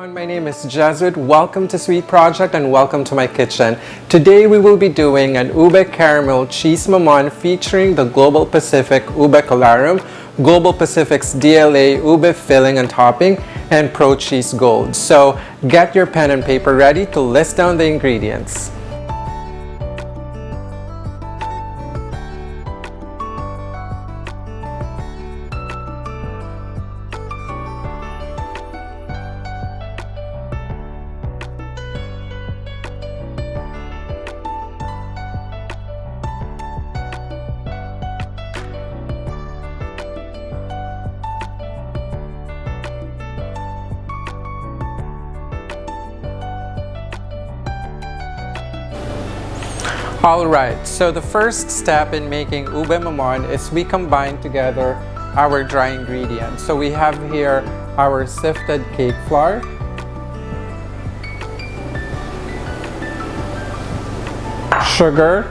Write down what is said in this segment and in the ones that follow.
everyone, my name is Jesuit. Welcome to Sweet Project and welcome to my kitchen. Today we will be doing an ube caramel cheese mamon featuring the Global Pacific ube colarum, Global Pacific's DLA ube filling and topping, and Pro Cheese Gold. So get your pen and paper ready to list down the ingredients. Alright, so the first step in making ube mamon is we combine together our dry ingredients. So we have here our sifted cake flour, sugar,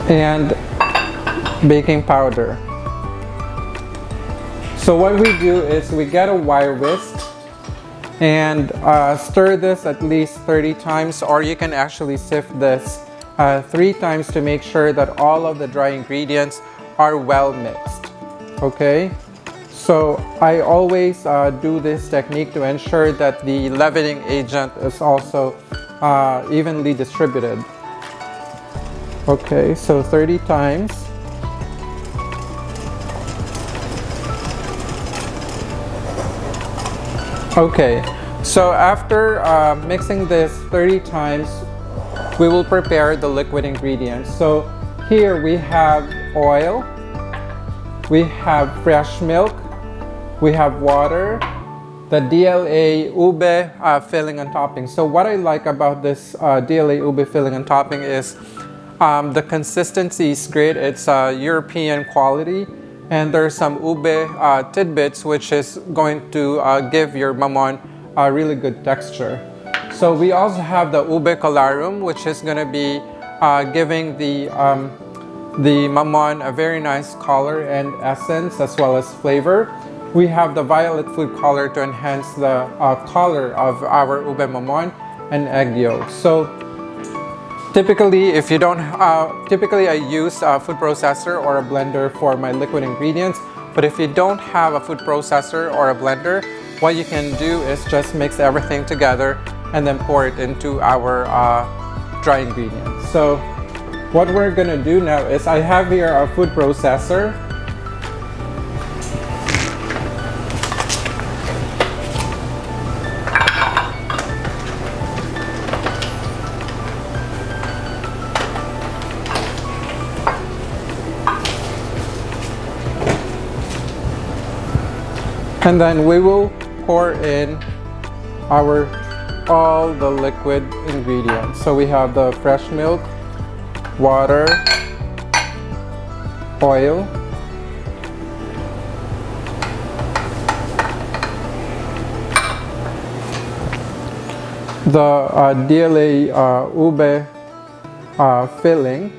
and baking powder. So what we do is we get a wire whisk and stir this at least 30 times, or you can actually sift this 3 times to make sure that all of the dry ingredients are well mixed. Okay, so I always do this technique to ensure that the leavening agent is also evenly distributed. Okay, so 30 times. Okay, so after mixing this 30 times, we will prepare the liquid ingredients. So here we have oil, we have fresh milk, we have water, the DLA ube filling and topping. So what I like about this DLA ube filling and topping is the consistency is great. It's European quality. And there's some ube tidbits which is going to give your mamon a really good texture. So we also have the ube colarum, which is going to be giving the mamon a very nice color and essence as well as flavor. We have the violet food color to enhance the color of our ube mamon, and egg yolk. So typically, if you don't, typically I use a food processor or a blender for my liquid ingredients. But if you don't have a food processor or a blender, what you can do is just mix everything together and then pour it into our dry ingredients. So what we're gonna do now is I have here a food processor. And then we will pour in all the liquid ingredients. So we have the fresh milk, water, oil, the DLA ube filling.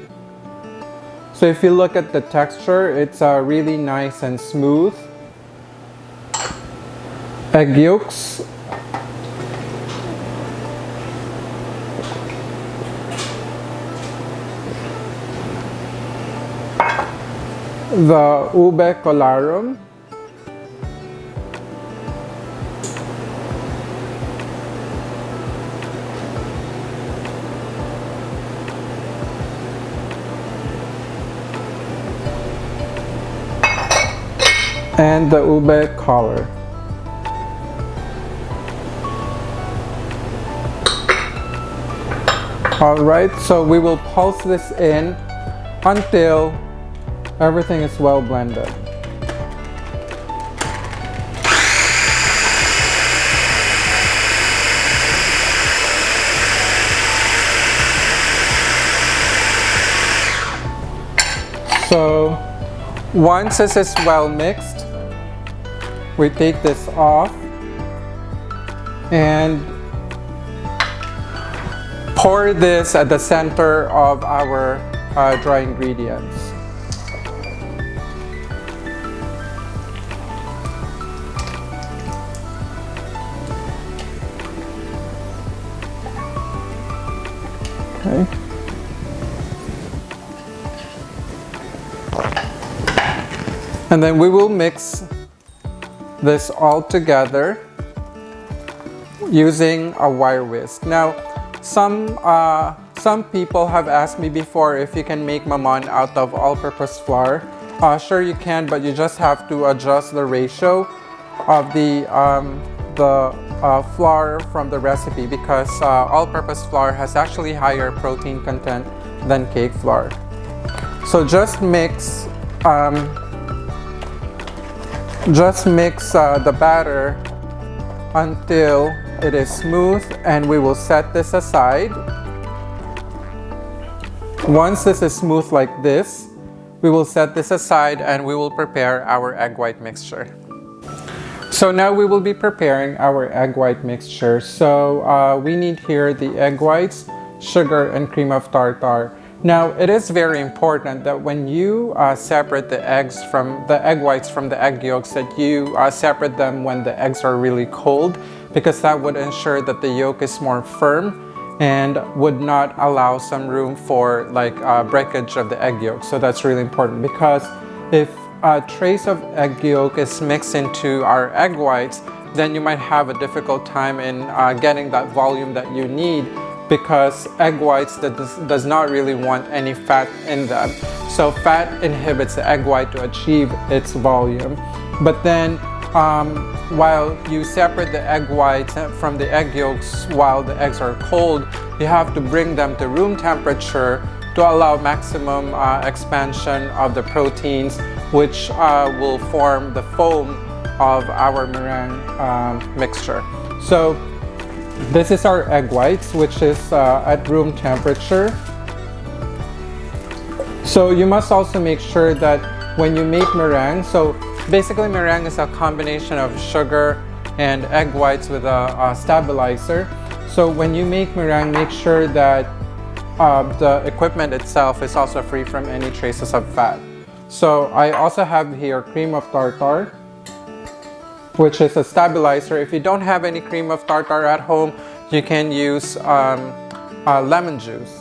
So if you look at the texture, it's really nice and smooth. Egg yolks, the ube colarum, and the ube color. Alright, so we will pulse this in until everything is well blended. So once this is well mixed, we take this off and pour this at the center of our dry ingredients. Okay. And then we will mix this all together using a wire whisk. Now, some people have asked me before if you can make Mamon out of all-purpose flour. Sure you can, but you just have to adjust the ratio of the flour from the recipe, because all-purpose flour has actually higher protein content than cake flour. So just mix the batter until it is smooth, and we will set this aside. Once this is smooth like this, we will set this aside and we will prepare our egg white mixture. So now we will be preparing our egg white mixture. So we need here the egg whites, sugar, and cream of tartar. Now, it is very important that when you separate the egg whites from the egg yolks, that you separate them when the eggs are really cold, because that would ensure that the yolk is more firm and would not allow some room for breakage of the egg yolk. So that's really important, because if a trace of egg yolk is mixed into our egg whites, then you might have a difficult time in getting that volume that you need, because egg whites does not really want any fat in them. So fat inhibits the egg white to achieve its volume. But then while you separate the egg whites from the egg yolks while the eggs are cold, you have to bring them to room temperature to allow maximum expansion of the proteins, which will form the foam of our meringue mixture. So this is our egg whites, which is at room temperature. So you must also make sure that when you make meringue, so basically meringue is a combination of sugar and egg whites with a stabilizer. So when you make meringue, make sure that the equipment itself is also free from any traces of fat. So I also have here cream of tartar, which is a stabilizer. If you don't have any cream of tartar at home, you can use lemon juice.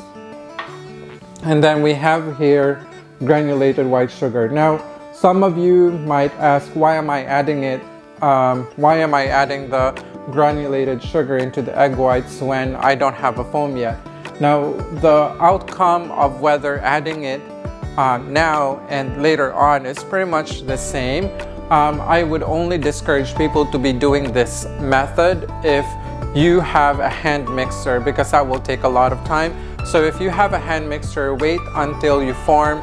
And then we have here granulated white sugar. Now, some of you might ask, why am I adding the granulated sugar into the egg whites when I don't have a foam yet? Now, the outcome of whether adding it now and later on is pretty much the same. I would only discourage people to be doing this method if you have a hand mixer, because that will take a lot of time. So if you have a hand mixer, wait until you form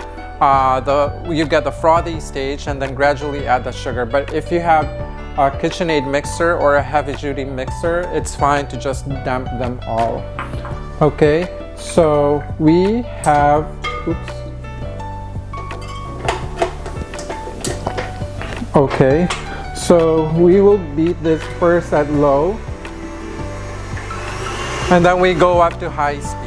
you get the frothy stage and then gradually add the sugar. But if you have a KitchenAid mixer or a heavy-duty mixer, it's fine to just dump them all. Okay, so we have, oops. Okay, so we will beat this first at low, and then we go up to high speed.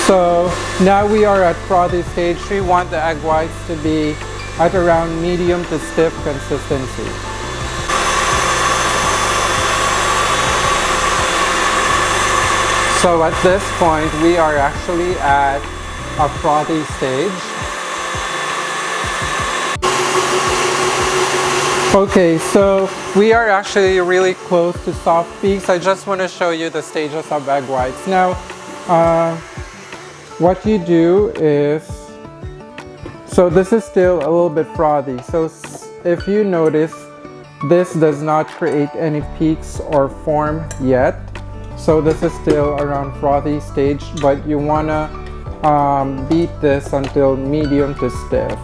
So now we are at frothy stage. We want the egg whites to be at around medium to stiff consistency. So at this point, we are actually at a frothy stage. Okay, so we are actually really close to soft peaks. I just want to show you the stages of egg whites. Now, what you do is, so this is still a little bit frothy. So if you notice, this does not create any peaks or form yet. So this is still around frothy stage, but you want to beat this until medium to stiff.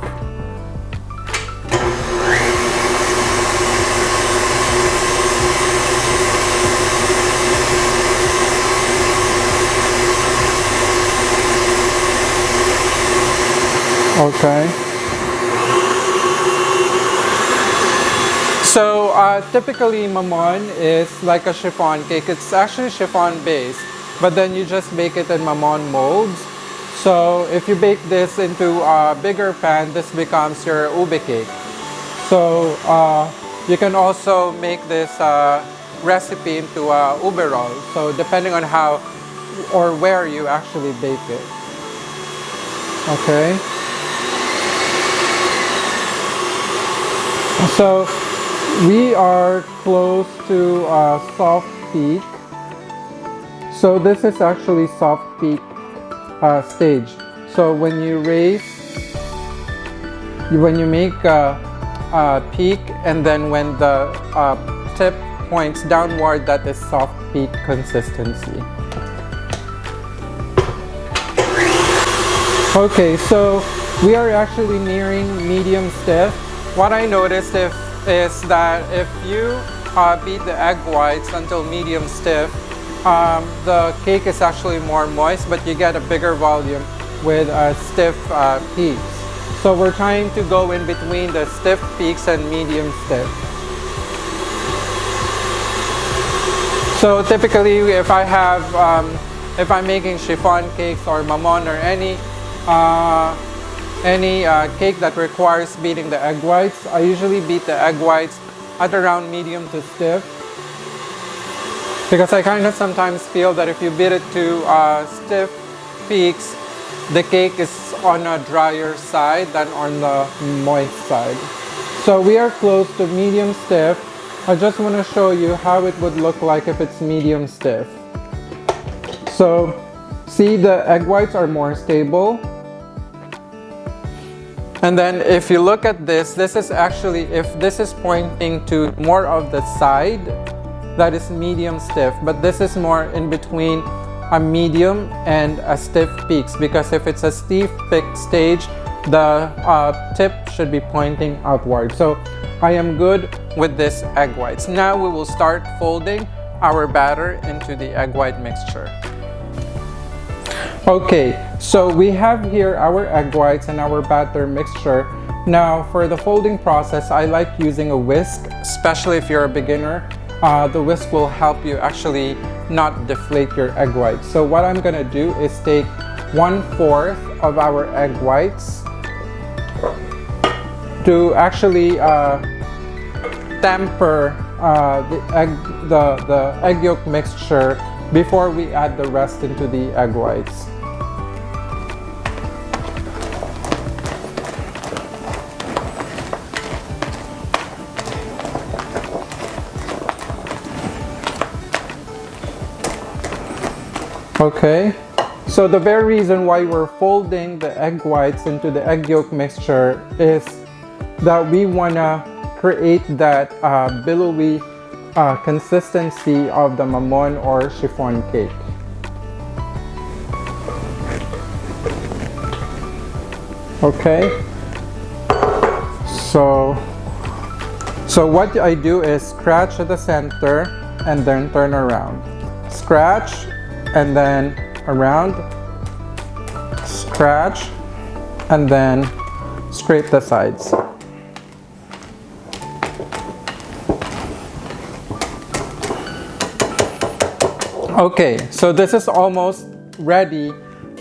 Okay. So typically Mamon is like a chiffon cake. It's actually chiffon based, but then you just bake it in Mamon molds. So if you bake this into a bigger pan, this becomes your ube cake. So you can also make this recipe into a ube roll. So depending on how or where you actually bake it. Okay. So we are close to soft peak. So this is actually soft peak stage. So when you make a peak, and then when the tip points downward, that is soft peak consistency. Okay, so we are actually nearing medium stiff. What I noticed is that if you beat the egg whites until medium stiff, the cake is actually more moist, but you get a bigger volume with stiff peaks. So we're trying to go in between the stiff peaks and medium stiff. So typically, if I'm making chiffon cakes or mamon or any cake that requires beating the egg whites, I usually beat the egg whites at around medium to stiff, because I kind of sometimes feel that if you beat it to stiff peaks, the cake is on a drier side than on the moist side. So we are close to medium stiff. I just want to show you how it would look like if it's medium stiff. So see, the egg whites are more stable. And then if you look at this, this is actually, if this is pointing to more of the side, that is medium stiff. But this is more in between a medium and a stiff peaks, because if it's a stiff peak stage, the tip should be pointing outward. So I am good with this egg whites. Now we will start folding our batter into the egg white mixture. Okay, so we have here our egg whites and our batter mixture. Now for the folding process, I like using a whisk, especially if you're a beginner. The whisk will help you actually not deflate your egg whites. So what I'm gonna do is take 1/4 of our egg whites to actually temper the egg yolk mixture before we add the rest into the egg whites. Okay, so the very reason why we're folding the egg whites into the egg yolk mixture is that we wanna create that billowy consistency of the mamon or chiffon cake. Okay, so what I do is scratch at the center and then turn around. Scratch and then around, scratch, and then scrape the sides. Okay, so this is almost ready.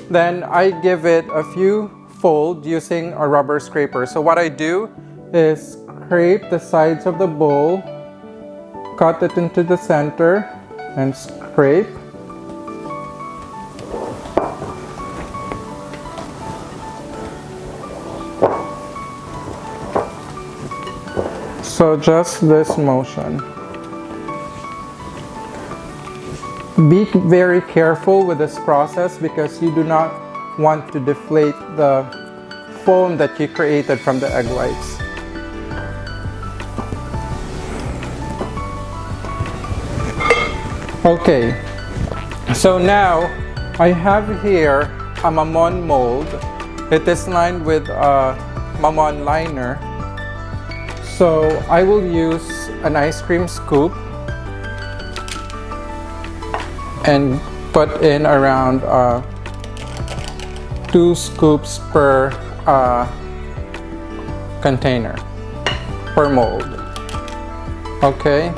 Then I give it a few folds using a rubber scraper. So what I do is scrape the sides of the bowl, cut it into the center, and scrape. So just this motion. Be very careful with this process because you do not want to deflate the foam that you created from the egg whites. Okay, so now I have here a mamon mold. It is lined with a mamon liner. So I will use an ice cream scoop and put in around 2 scoops per container, per mold. Okay.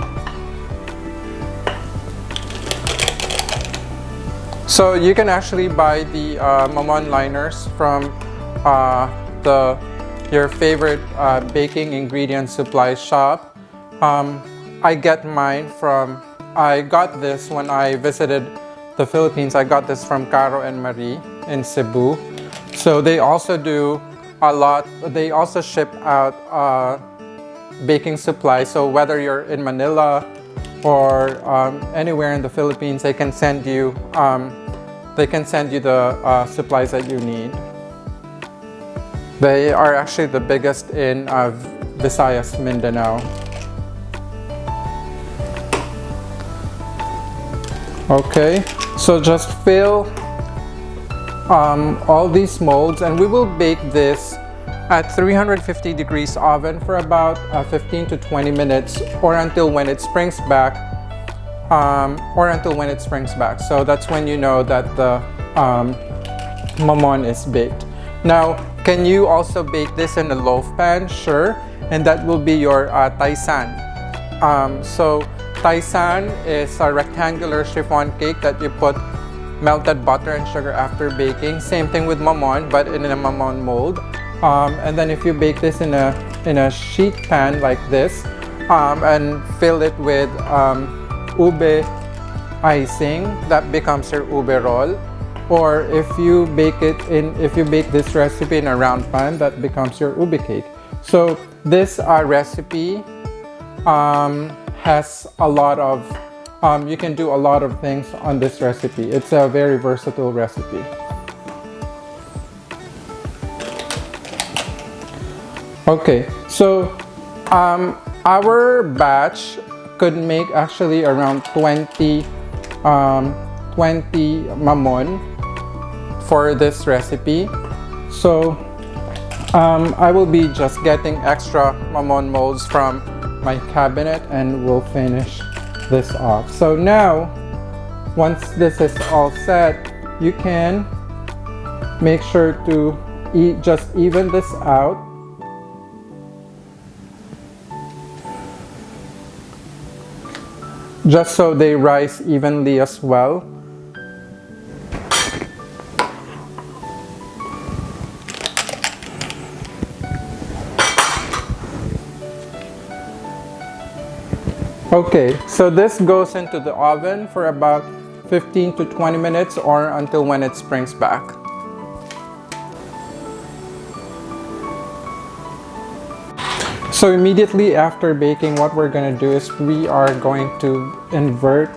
So you can actually buy the mamon liners from your favorite baking ingredient supply shop. I got this when I visited the Philippines. I got this from Caro and Marie in Cebu. So they also do a lot, they also ship out baking supplies. So whether you're in Manila or anywhere in the Philippines, they can send you the supplies that you need. They are actually the biggest in Visayas, Mindanao. Okay, so just fill all these molds, and we will bake this at 350 degrees oven for about 15 to 20 minutes, or until when it springs back. So that's when you know that the mamon is baked. Now, can you also bake this in a loaf pan? Sure, and that will be your taisan. So taisan is a rectangular chiffon cake that you put melted butter and sugar after baking. Same thing with mamon, but in a mamon mold. And then if you bake this in a sheet pan like this, and fill it with ube icing, that becomes your ube roll. Or if you bake this recipe in a round pan, that becomes your ube cake. So this recipe has a lot of, you can do a lot of things on this recipe. It's a very versatile recipe. Okay, so our batch could make actually around 20 mamon for this recipe. So I will be just getting extra mamon molds from my cabinet, and we'll finish this off. So now, once this is all set, you can make sure to just even this out. Just so they rise evenly as well. Okay, so this goes into the oven for about 15 to 20 minutes, or until when it springs back. So immediately after baking, what we're going to do is we are going to invert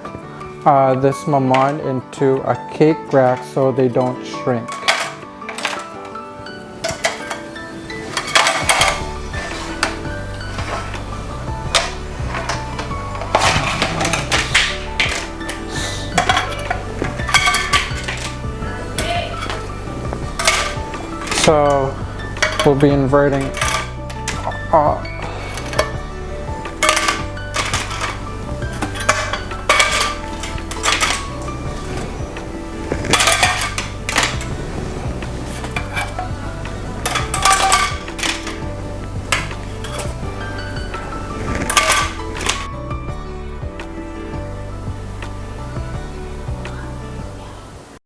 this mamon into a cake rack so they don't shrink. So we'll be inverting